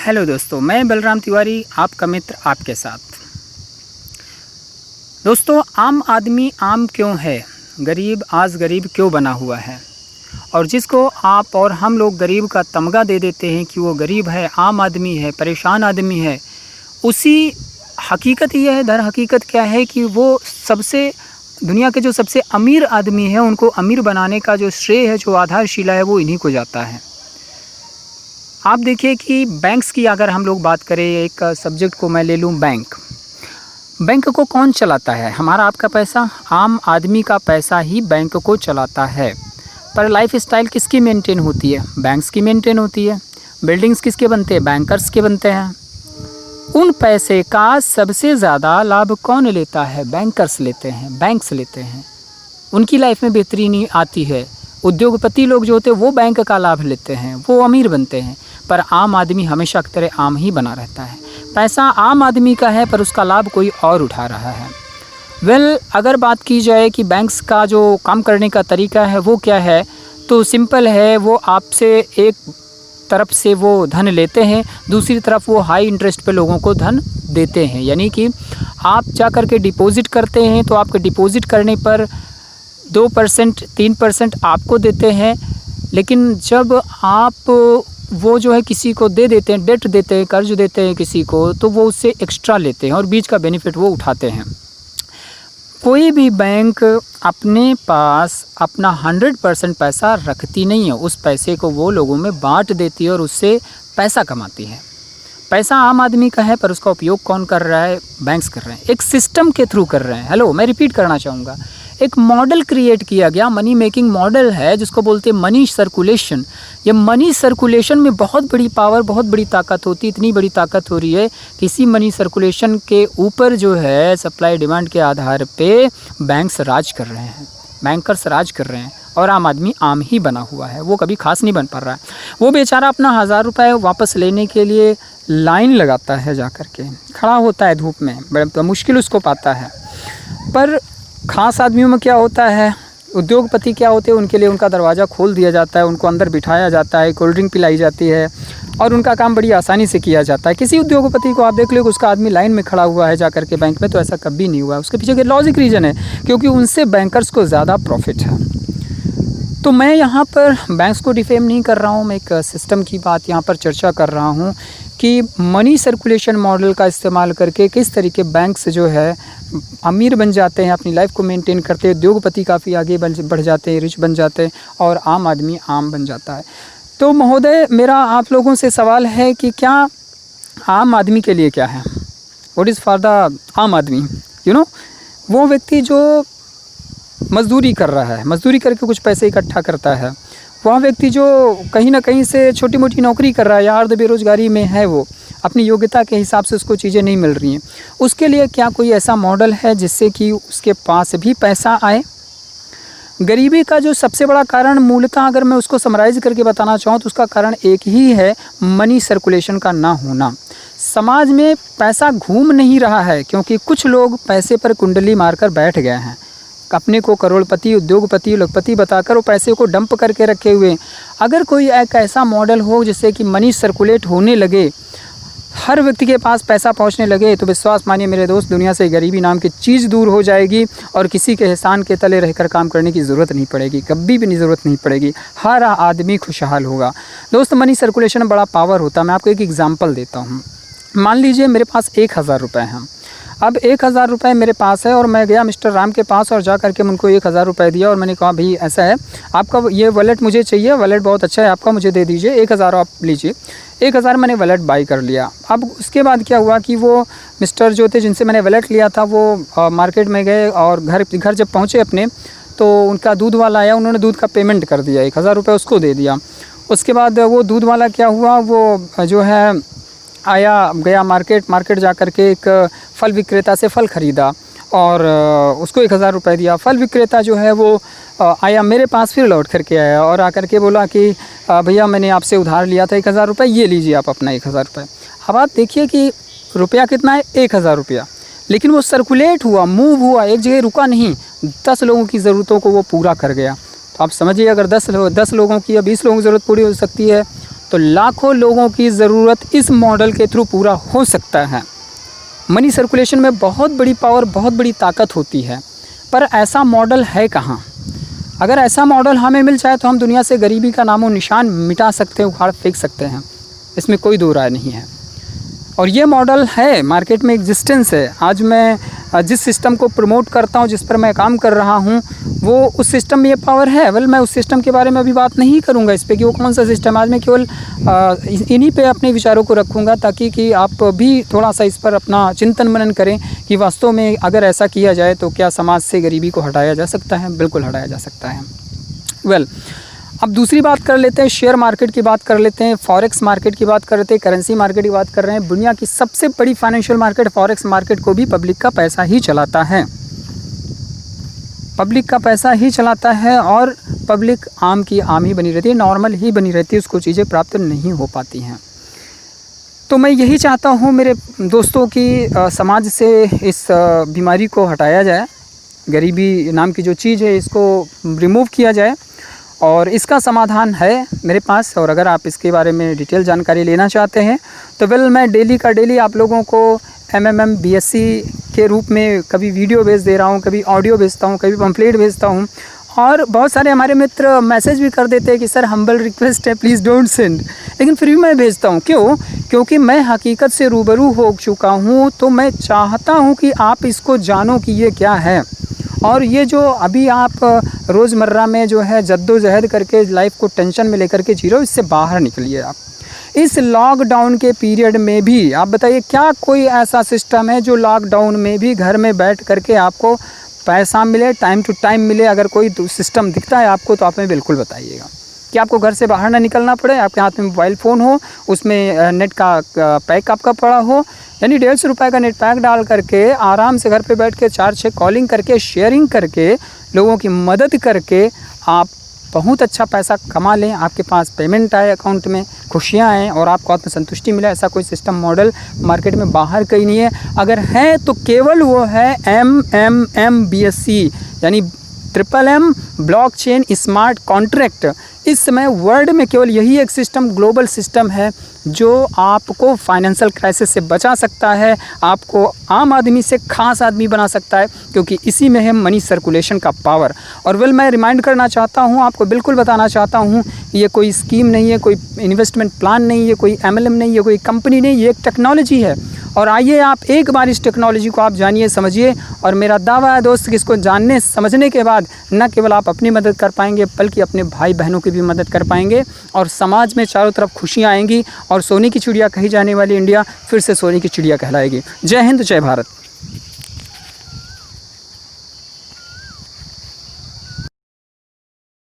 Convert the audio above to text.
Hello दोस्तों, मैं बलराम तिवारी आपका मित्र आपके साथ। दोस्तों, आम आदमी आम क्यों है, गरीब आज गरीब क्यों बना हुआ है, और जिसको आप और हम लोग गरीब का तमगा दे देते हैं कि वो गरीब है, आम आदमी है, परेशान आदमी है, उसी हकीकत ये है, दर हकीकत क्या है कि वो दुनिया के जो सबसे अमीर आदमी है, उनको अमीर बनाने का जो श्रेय है, जो आधारशिला है, वो इन्हीं को जाता है। आप देखिए कि बैंक्स की अगर हम लोग बात करें, एक सब्जेक्ट को मैं ले लूँ, बैंक को कौन चलाता है? हमारा आपका पैसा, आम आदमी का पैसा ही बैंक को चलाता है। पर लाइफ स्टाइल किसकी मेंटेन होती है? बैंक्स की मेंटेन होती है। बिल्डिंग्स किसके बनते हैं? बैंकर्स के बनते हैं। उन पैसे का सबसे ज़्यादा लाभ कौन लेता है? बैंकर्स लेते हैं, बैंक्स लेते हैं। उनकी लाइफ में बेहतरी नहीं आती है। उद्योगपति लोग जो होते हैं वो बैंक का लाभ लेते हैं, वो अमीर बनते हैं, पर आम आदमी हमेशा की तरह आम ही बना रहता है। पैसा आम आदमी का है, पर उसका लाभ कोई और उठा रहा है। अगर बात की जाए कि बैंक्स का जो काम करने का तरीका है वो क्या है, तो सिंपल है। वो आपसे एक तरफ से वो धन लेते हैं, दूसरी तरफ वो हाई इंटरेस्ट पे लोगों को धन देते हैं। यानी कि आप जा कर के डिपॉज़िट करते हैं तो आपके डिपॉज़िट करने पर 2% 3% आपको देते हैं, लेकिन जब आप वो जो है किसी को दे देते हैं, डेट देते हैं, कर्ज देते हैं किसी को, तो वो उससे एक्स्ट्रा लेते हैं और बीच का बेनिफिट वो उठाते हैं। कोई भी बैंक अपने पास अपना 100% पैसा रखती नहीं है। उस पैसे को वो लोगों में बांट देती है और उससे पैसा कमाती है। पैसा आम आदमी का है, पर उसका उपयोग कौन कर रहा है? बैंक्स कर रहे हैं, एक सिस्टम के थ्रू कर रहे हैं। हेलो, मैं रिपीट करना चाहूँगा, एक मॉडल क्रिएट किया गया, मनी मेकिंग मॉडल है, जिसको बोलते हैं मनी सर्कुलेशन। ये मनी सर्कुलेशन में बहुत बड़ी पावर, बहुत बड़ी ताकत होती है। इतनी बड़ी ताकत हो रही है कि इसी मनी सर्कुलेशन के ऊपर जो है सप्लाई डिमांड के आधार पे बैंक्स राज कर रहे हैं, बैंकर्स राज कर रहे हैं, और आम आदमी आम ही बना हुआ है। वो कभी खास नहीं बन पा रहा है। वो बेचारा अपना 1000 रुपये वापस लेने के लिए लाइन लगाता है, जा कर के खड़ा होता है धूप में, बड़ा मुश्किल उसको पाता है। पर खास आदमियों में क्या होता है, उद्योगपति क्या होते हैं, उनके लिए उनका दरवाज़ा खोल दिया जाता है, उनको अंदर बिठाया जाता है, कोल्ड ड्रिंक पिलाई जाती है और उनका काम बड़ी आसानी से किया जाता है। किसी उद्योगपति को आप देख लो, उसका आदमी लाइन में खड़ा हुआ है जाकर के बैंक में, तो ऐसा कभी नहीं हुआ। उसके पीछे के लॉजिक रीज़न है, क्योंकि उनसे बैंकर्स को ज़्यादा प्रॉफिट है। तो मैं यहाँ पर बैंक्स को डिफेम नहीं कर रहा हूँ, मैं एक सिस्टम की बात यहाँ पर चर्चा कर रहा हूँ कि मनी सर्कुलेशन मॉडल का इस्तेमाल करके किस तरीके बैंक्स जो है अमीर बन जाते हैं, अपनी लाइफ को मेंटेन करते हैं, उद्योगपति काफ़ी आगे बढ़ जाते हैं, रिच बन जाते हैं, और आम आदमी आम बन जाता है। तो महोदय, मेरा आप लोगों से सवाल है कि क्या आम आदमी के लिए क्या है? व्हाट इज़ फॉर द आम आदमी? वो व्यक्ति जो मज़दूरी कर रहा है, मज़दूरी करके कुछ पैसे इकट्ठा करता है, वह व्यक्ति जो कहीं ना कहीं से छोटी मोटी नौकरी कर रहा है या अर्ध बेरोज़गारी में है, वो अपनी योग्यता के हिसाब से उसको चीज़ें नहीं मिल रही हैं, उसके लिए क्या कोई ऐसा मॉडल है जिससे कि उसके पास भी पैसा आए? गरीबी का जो सबसे बड़ा कारण, मूलतः अगर मैं उसको समराइज़ करके बताना चाहूँ, तो उसका कारण एक ही है, मनी सर्कुलेशन का ना होना। समाज में पैसा घूम नहीं रहा है, क्योंकि कुछ लोग पैसे पर कुंडली मारकर बैठ गए हैं, अपने को करोड़पति, उद्योगपति, लखपति बताकर वो पैसे को डंप करके रखे हुए। अगर कोई एक ऐसा मॉडल हो जिससे कि मनी सर्कुलेट होने लगे, हर व्यक्ति के पास पैसा पहुंचने लगे, तो विश्वास मानिए मेरे दोस्त, दुनिया से गरीबी नाम की चीज़ दूर हो जाएगी और किसी के एहसान के तले रहकर काम करने की ज़रूरत नहीं पड़ेगी, कभी भी ज़रूरत नहीं पड़ेगी। हर आदमी खुशहाल होगा। दोस्त, मनी सर्कुलेशन बड़ा पावर होता है। मैं आपको एक एग्जाम्पल देता हूँ। मान लीजिए मेरे पास 1000 रुपये हैं। अब 1000 रुपये मेरे पास है और मैं गया मिस्टर राम के पास और जा करके उनको 1000 रुपये दिया और मैंने कहा, भाई ऐसा है, आपका ये वॉलेट मुझे चाहिए, वॉलेट बहुत अच्छा है आपका, मुझे दे दीजिए, 1000 आप लीजिए। 1000 मैंने वॉलेट बाई कर लिया। अब उसके बाद क्या हुआ कि वो मिस्टर जो थे, जिनसे मैंने वॉलेट लिया था, वो मार्केट में गए और घर जब पहुँचे अपने, तो उनका दूध वाला आया, उन्होंने दूध का पेमेंट कर दिया, 1000 रुपये उसको दे दिया। उसके बाद वो दूध वाला क्या हुआ, वो जो है आया, गया मार्केट जा कर के एक फल विक्रेता से फल ख़रीदा और उसको 1000 रुपये दिया। फल विक्रेता जो है वो आया मेरे पास, फिर लौट करके आया और आकर के बोला कि भैया मैंने आपसे उधार लिया था 1000 रुपये, ये लीजिए आप अपना 1000 रुपये। अब आप देखिए कि रुपया कितना है, 1000 रुपया, लेकिन वो सर्कुलेट हुआ, मूव हुआ, एक जगह रुका नहीं, 10 लोगों की ज़रूरतों को वो पूरा कर गया। तो आप समझिए, अगर 10 लोगों की या 20 लोगों की ज़रूरत पूरी हो सकती है, तो लाखों लोगों की ज़रूरत इस मॉडल के थ्रू पूरा हो सकता है। मनी सर्कुलेशन में बहुत बड़ी पावर, बहुत बड़ी ताकत होती है, पर ऐसा मॉडल है कहाँ? अगर ऐसा मॉडल हमें मिल जाए तो हम दुनिया से गरीबी का नामो निशान मिटा सकते हैं, उखाड़ फेंक सकते हैं, इसमें कोई दो राय नहीं है। और ये मॉडल है, मार्केट में एग्जिस्टेंस है। आज मैं जिस सिस्टम को प्रमोट करता हूँ, जिस पर मैं काम कर रहा हूँ, वो उस सिस्टम में ये पावर है। मैं उस सिस्टम के बारे में अभी बात नहीं करूँगा इस पर कि वो कौन सा सिस्टम है। आज मैं केवल इन्हीं पे अपने विचारों को रखूँगा, ताकि कि आप भी थोड़ा सा इस पर अपना चिंतन मनन करें कि वास्तव में अगर ऐसा किया जाए तो क्या समाज से गरीबी को हटाया जा सकता है। बिल्कुल हटाया जा सकता है। अब दूसरी बात कर लेते हैं, शेयर मार्केट की बात कर लेते हैं, फॉरेक्स मार्केट की बात कर लेते हैं, करेंसी मार्केट की बात कर रहे हैं। दुनिया की सबसे बड़ी फाइनेंशियल मार्केट फॉरेक्स मार्केट को भी पब्लिक का पैसा ही चलाता है। पब्लिक का पैसा ही चलाता है और पब्लिक आम की आम ही बनी रहती है, नॉर्मल ही बनी रहती है, उसको चीज़ें प्राप्त नहीं हो पाती हैं। तो मैं यही चाहता हूँ मेरे दोस्तों की समाज से इस बीमारी को हटाया जाए, गरीबी नाम की जो चीज़ है इसको रिमूव किया जाए, और इसका समाधान है मेरे पास। और अगर आप इसके बारे में डिटेल जानकारी लेना चाहते हैं तो मैं डेली का डेली आप लोगों को MMM BSc के रूप में कभी वीडियो भेज दे रहा हूँ, कभी ऑडियो भेजता हूँ, कभी पम्फलेट भेजता हूँ। और बहुत सारे हमारे मित्र मैसेज भी कर देते हैं कि सर हम्बल रिक्वेस्ट है, प्लीज़ डोंट सेंड, लेकिन फिर भी मैं भेजता हूँ। क्यों? क्योंकि मैं हकीकत से रूबरू हो चुका हूँ, तो मैं चाहता हूँ कि आप इसको जानो कि ये क्या है। और ये जो अभी आप रोज़मर्रा में जो है जद्दोजहद करके लाइफ को टेंशन में लेकर के जी रहे हो, इससे बाहर निकलिए आप। इस लॉकडाउन के पीरियड में भी आप बताइए, क्या कोई ऐसा सिस्टम है जो लॉकडाउन में भी घर में बैठ करके आपको पैसा मिले, टाइम टू टाइम मिले? अगर कोई सिस्टम दिखता है आपको तो आप हमें बिल्कुल बताइएगा कि आपको घर से बाहर ना निकलना पड़े, आपके हाथ में मोबाइल फ़ोन हो, उसमें नेट का पैक आपका पड़ा हो, यानी 150 रुपये का नेट पैक डाल करके आराम से घर पे बैठ के 4-6 कॉलिंग करके, शेयरिंग करके, लोगों की मदद करके आप बहुत अच्छा पैसा कमा लें, आपके पास पेमेंट आए अकाउंट में, खुशियाँ आएँ और आपको आत्मसंतुष्टि मिले। ऐसा कोई सिस्टम मॉडल मार्केट में बाहर कहीं नहीं है। अगर है तो केवल वो है MMM BSc, यानी MMM ब्लॉकचेन स्मार्ट कॉन्ट्रैक्ट। इस समय वर्ल्ड में केवल यही एक सिस्टम, ग्लोबल सिस्टम है, जो आपको फाइनेंशियल क्राइसिस से बचा सकता है, आपको आम आदमी से खास आदमी बना सकता है, क्योंकि इसी में है मनी सर्कुलेशन का पावर। और मैं रिमाइंड करना चाहता हूँ, आपको बिल्कुल बताना चाहता हूँ, ये कोई स्कीम नहीं है, कोई इन्वेस्टमेंट प्लान नहीं है, कोई MLM नहीं है, कोई कंपनी नहीं, ये एक टेक्नोलॉजी है। और आइए आप एक बार इस टेक्नोलॉजी को आप जानिए, समझिए, और मेरा दावा है दोस्त कि इसको जानने समझने के बाद न केवल आप अपनी मदद कर पाएंगे, बल्कि अपने भाई बहनों की भी मदद कर पाएंगे, और समाज में चारों तरफ खुशियाँ आएंगी, और सोने की चिड़िया कही जाने वाली इंडिया फिर से सोने की चिड़िया कहलाएगी। जय हिंद, जय भारत।